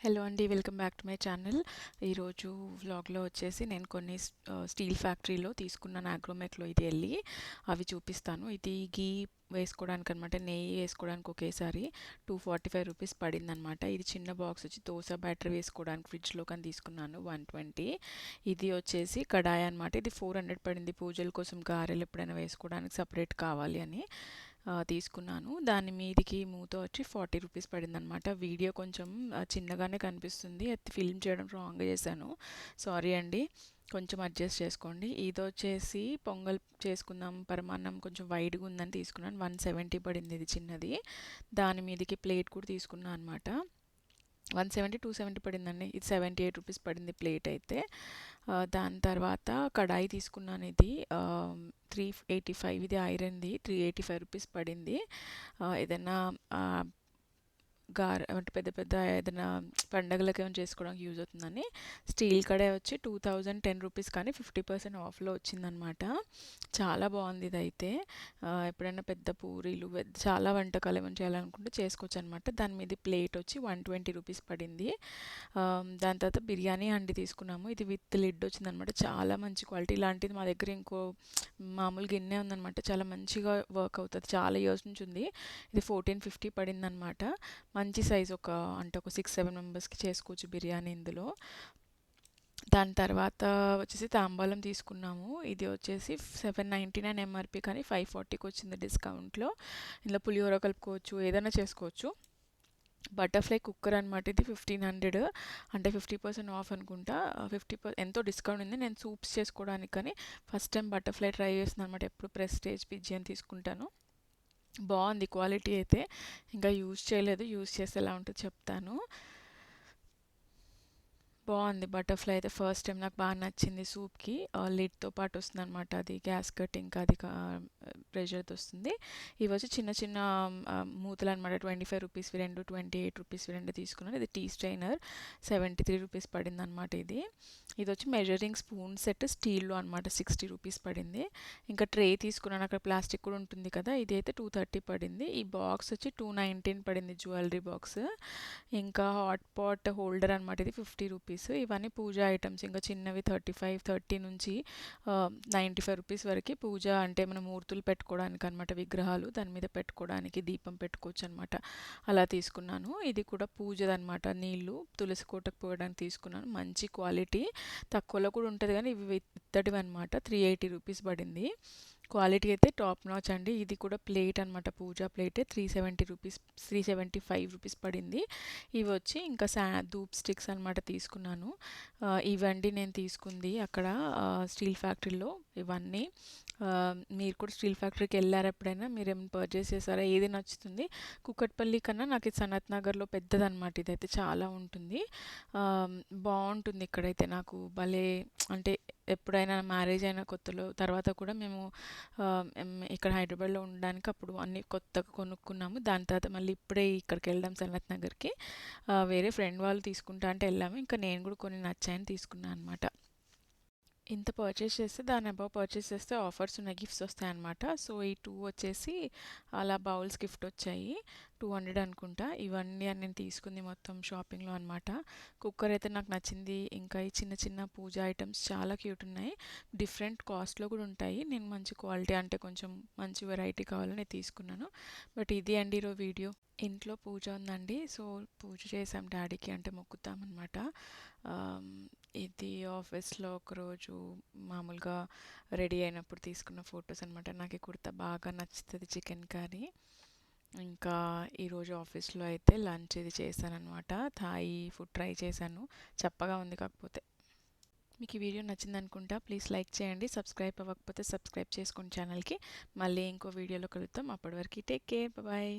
Hello అండి, welcome back to my channel. ఈరోజు వ్లాగ్లో వచ్చేసి నేను కొన్ని స్టీల్ ఫ్యాక్టరీలో తీసుకున్నాను ఆగ్రోమెక్లో ఇది వెళ్ళి అవి చూపిస్తాను. ఇది గీ వేసుకోవడానికి అనమాట, నెయ్యి వేసుకోవడానికి ఒకేసారి 245 రూపీస్ పడింది అనమాట. ఇది చిన్న బాక్స్ వచ్చి దోశ బ్యాటరీ వేసుకోవడానికి ఫ్రిడ్జ్లో కానీ తీసుకున్నాను 120. ఇది వచ్చేసి కడాయి అనమాట, ఇది 400 పడింది. పూజల కోసం గారెలు ఎప్పుడైనా వేసుకోవడానికి సపరేట్ కావాలి అని తీసుకున్నాను. దాని మీదికి మూత వచ్చి 40 రూపీస్ పడిందనమాట. వీడియో కొంచెం చిన్నగానే కనిపిస్తుంది, అది ఫిల్మ్ చేయడం రాంగ్గా చేశాను, సారీ అండి, కొంచెం అడ్జస్ట్ చేసుకోండి. ఇది వచ్చేసి పొంగల్ చేసుకుందాం పరమాన్నం కొంచెం వైడ్గా ఉందని తీసుకున్నాను, 170 పడింది ఇది చిన్నది. దాని మీదకి ప్లేట్ కూడా తీసుకున్నాను అనమాట, 170 270 పడిందండి. ఇది 78 రూపీస్ పడింది ప్లేట్ అయితే. దాని తర్వాత కడాయి తీసుకున్నాను, ఇది 385, ఇది ఐరన్ది, 385 రూపీస్ పడింది. ఏదైనా అంటే పెద్ద పెద్ద ఏదైనా పండగలకి ఏమైనా చేసుకోవడానికి యూజ్ అవుతుందని. స్టీల్ కడాయి వచ్చి 2010 రూపీస్, కానీ 50% ఆఫ్లో వచ్చిందనమాట. చాలా బాగుంది ఇది అయితే. ఎప్పుడైనా పెద్ద పూరీలు చాలా వంటకాలు ఏమైనా చేయాలనుకుంటే చేసుకోవచ్చు అనమాట. దాని మీద ప్లేట్ వచ్చి 120 రూపీస్ పడింది. దాని తర్వాత బిర్యానీ హండి తీసుకున్నాము, ఇది విత్ లిడ్ వచ్చిందనమాట, చాలా మంచి క్వాలిటీ. ఇలాంటిది మా దగ్గర ఇంకో మామూలు గిన్నె ఉందనమాట, చాలా మంచిగా వర్క్ అవుతుంది, చాలా ఇయర్స్ నుంచి ఉంది. ఇది 1450 పడింది అనమాట. మంచి సైజ్, అంటే ఒక 6-7 మెంబర్స్కి చేసుకోవచ్చు బిర్యానీ ఇందులో. దాని తర్వాత వచ్చేసి తాంబాలం తీసుకున్నాము, ఇది వచ్చేసి 799 ఎంఆర్పి, కానీ 540కి వచ్చింది డిస్కౌంట్లో. ఇందులో పులిహోర కలుపుకోవచ్చు, ఏదైనా చేసుకోవచ్చు. బటర్ఫ్లై కుక్కర్ అనమాట, ఇది 1500, అంటే 50% ఆఫ్ అనుకుంటా. 50% ఎంతో డిస్కౌంట్ ఉంది. నేను సూప్స్ చేసుకోవడానికి కానీ ఫస్ట్ టైం బటర్ఫ్లై ట్రై చేస్తున్నాను అనమాట. ఎప్పుడు ప్రెస్టేజ్ పిజియన్ తీసుకుంటాను. బాగుంది క్వాలిటీ అయితే, ఇంకా యూజ్ చేయలేదు, యూజ్ చేస్తే ఎలా ఉంటుందో చెప్తాను. బాగుంది బటర్ఫ్లై అయితే, ఫస్ట్ టైం నాకు బాగా నచ్చింది. సూప్కి లిడ్తో పాటు వస్తుంది అనమాట, అది గ్యాస్ కట్, ఇంకా అది ప్రెషర్తో వస్తుంది. ఇవి వచ్చి చిన్న చిన్న మూతలు అనమాట, 25 రూపీస్వి రెండు, 28 రూపీస్వి రెండు తీసుకున్నాను. ఇది టీ స్ట్రైనర్ 73 రూపీస్ పడింది అనమాట. ఇది వచ్చి మెజరింగ్ స్పూన్ సెట్ స్టీల్లో అనమాట, 60 రూపీస్ పడింది. ఇంకా ట్రే తీసుకున్నాను, అక్కడ ప్లాస్టిక్ కూడా ఉంటుంది కదా, ఇది అయితే 230 పడింది. ఈ బాక్స్ వచ్చి 219 పడింది, జ్యువెలరీ బాక్స్. ఇంకా హాట్ పాట్ హోల్డర్ అనమాట, ఇది 50 రూపీస్. ఇవన్నీ పూజ ఐటమ్స్, ఇంకా చిన్నవి 30 నుంచి 95 రూపీస్ వరకు. పూజ అంటే మనం మూర్తులు పెట్టుకోవడానికి అనమాట, విగ్రహాలు దాని మీద పెట్టుకోవడానికి, దీపం పెట్టుకోవచ్చు అనమాట, అలా తీసుకున్నాను. ఇది కూడా పూజదనమాట, నీళ్ళు తులసి కోటకు పోయడానికి తీసుకున్నాను. మంచి క్వాలిటీ, తక్కువలో కూడా ఉంటుంది, కానీ ఇవి ఇత్తడివి అనమాట. 380 రూపీస్ పడింది. క్వాలిటీ అయితే టాప్ నాచ్ అండి. ఇది కూడా ప్లేట్ అనమాట, పూజా ప్లేటే, 370 రూపీస్, 375 రూపీస్ పడింది. ఇవి వచ్చి ఇంకా ధూప్ స్టిక్స్ అనమాట తీసుకున్నాను. ఇవండి నేను తీసుకుంది అక్కడ స్టీల్ ఫ్యాక్టరీలో ఇవన్నీ. మీరు కూడా స్టీల్ ఫ్యాక్టరీకి వెళ్ళారు ఎప్పుడైనా, మీరు ఏమైనా పర్చేస్ చేశారా, ఏది నచ్చుతుంది? కుకట్పల్లి కన్నా నాకు ఇది సనత్ నగర్లో పెద్దదన్నమాట, ఇదైతే చాలా ఉంటుంది, బాగుంటుంది ఇక్కడైతే. నాకు భలే, అంటే ఎప్పుడైనా మ్యారేజ్ అయిన కొత్తలో తర్వాత కూడా మేము ఇక్కడ హైదరాబాద్లో ఉండడానికి అప్పుడు అన్నీ కొత్తగా కొనుక్కున్నాము. దాని తర్వాత మళ్ళీ ఇప్పుడే ఇక్కడికి వెళ్ళాం సనత్ నగర్కి, వేరే ఫ్రెండ్ వాళ్ళు తీసుకుంటా అంటే వెళ్ళాము. ఇంకా నేను కూడా కొన్ని నచ్చాయని తీసుకున్నాను అనమాట. ఇంత పర్చేస్ చేస్తే దాని అబౌవ్ పర్చేస్ చేస్తే ఆఫర్స్ ఉన్నాయి, గిఫ్ట్స్ వస్తాయి అనమాట. సో ఈ 2 వచ్చేసి అలా బౌల్స్ గిఫ్ట్ వచ్చాయి, 200 అనుకుంటా. ఇవన్నీ నేను తీసుకుంది మొత్తం షాపింగ్లో అనమాట. కుక్కర్ అయితే నాకు నచ్చింది. ఇంకా ఈ చిన్న చిన్న పూజ ఐటమ్స్ చాలా క్యూట్ ఉన్నాయి, డిఫరెంట్ కాస్ట్లో కూడా ఉంటాయి. నేను మంచి క్వాలిటీ, అంటే కొంచెం మంచి వెరైటీ కావాలని తీసుకున్నాను. బట్ ఇది అండి ఈరోజు వీడియో. ఇంట్లో పూజ ఉందండి, సో పూజ చేసాం డాడీకి, అంటే మొక్కుతామన్నమాట. ఇది ఆఫీస్లో ఒకరోజు మామూలుగా రెడీ అయినప్పుడు తీసుకున్న ఫొటోస్ అనమాట. నాకు ఈ కుర్తా బాగా నచ్చుతుంది, చికెన్ కర్రీ. ఇంకా ఈరోజు ఆఫీస్లో అయితే లంచ్ ఇది చేశానమాట, థాయి ఫుడ్ ట్రై చేశాను, చప్పగా ఉంది కాకపోతే. మీకు ఈ వీడియో నచ్చింది అనుకుంటా, ప్లీజ్ లైక్ చేయండి, సబ్స్క్రైబ్ అవ్వకపోతే సబ్స్క్రైబ్ చేసుకోండి ఛానల్కి. మళ్ళీ ఇంకో వీడియోలో కలుద్దాం, అప్పటి వరకు టేక్ కేర్, బాయ్.